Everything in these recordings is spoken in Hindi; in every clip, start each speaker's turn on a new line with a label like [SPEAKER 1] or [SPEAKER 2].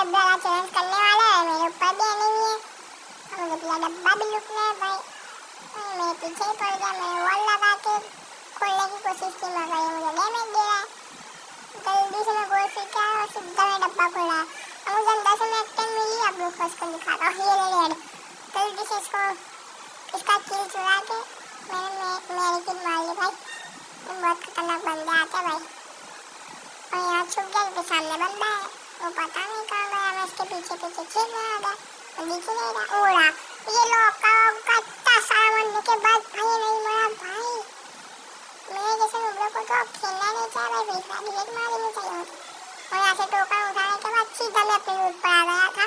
[SPEAKER 1] डब्बे वाला चैलेंज करने वाला है, मेरे ऊपर भी एनिमी है, मुझे पूरा डब्बा भी लूटना है भाई। मैं पीछे ही पड़ गया, मैं वॉल लगा के खोलने की कोशिश की मगर ये मुझे डैमेज दे रहा है। जल्दी से मैं गोल सीखा और सीधा मैं डब्बा खोला। अब मुझे अंदर से मैं एक्टिंग मिली, अब मैं उसको दिखाता हूँ। ये ले रेड, जल्दी से इसका किल चुरा के मेरी किल मार ली भाई। तो बहुत खतरनाक बंदे आते हैं भाई। और यहाँ छुप गया क्योंकि सामने बंदा है, वो पता नहीं कहाँ गया। मैं इसके पीछे पीछे खींच रहा था, दिख ही नहीं रहा। उड़ा ये लौका इतना सारा मरने के बाद भाई नहीं मरा भाई। मेरे जैसे नुबड़ों को तो खेलना नहीं चाहिए भाई, फ्री फायर डिलीट मार देनी चाहिए मुझे। और यहाँ से टोकन उठाने के बाद सीधा मैं अपनी लूट पर आ गया था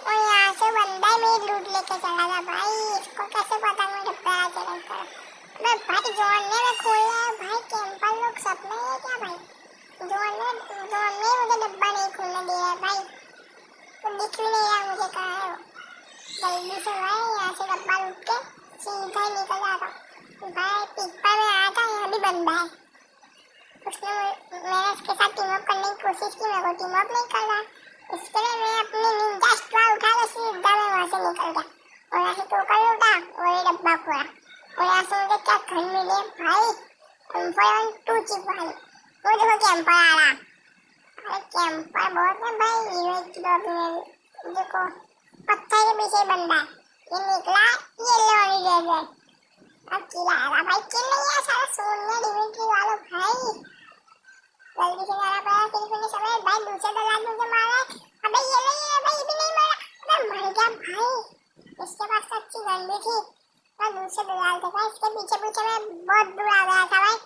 [SPEAKER 1] और यहाँ से बंदा मेरी लूट लेके चला गया भाई। इसको कैसे पता मुझे पहला चैलेंज करा। मैं भाई जोन में खोलना है भाई, कैंपर लोग सपने है क्या भाई। जोन में मुझे डब्बा नहीं खोलने दे रहा भाई, तो दिख भी नहीं रहा मुझे कहाँ है वो। जल्दी से भाई यहाँ से डब्बा लूट के सीधा ही निकल जाता हूँ भाई। पीक पर मैं आया था, यहाँ भी बंदा है। मैंने इसके साथ टीम अप करने की कोशिश की, मेरे को टीम अप नहीं कर रहा। इसके लिए मैं अपनी निंजा स्ट्रा उठा के सीधा मैं वहाँ से निकल गया और यहाँ से टोकन लूटा और ये डब्बा खोला। और यहाँ से मुझे क्या गन मिली भाई, M4A2 चिप वाली। वो देखो कैंपर आ रहा, अरे कैंपर बहुत है भाई। हीरो की लॉबी में भी देखो पत्थर के पीछे बंदा है, ये निकला ये ले और ये ले। अब किल आएगा भाई, किल नहीं है सारा सोनिया डिमिट्री वालों भाई। जल्दी से जाना पड़ा, किल समय भाई। दूसरे दलाल मुझे मारा है, अबे ये नहीं है भाई, ये भी नहीं मारा, अबे मर गया भाई। इसके पास तो अच्छी गन भी थी, मैं दूसरे दलाल थे भाई। इसके पीछे पीछे मैं बहुत दूर आ गया था भाई।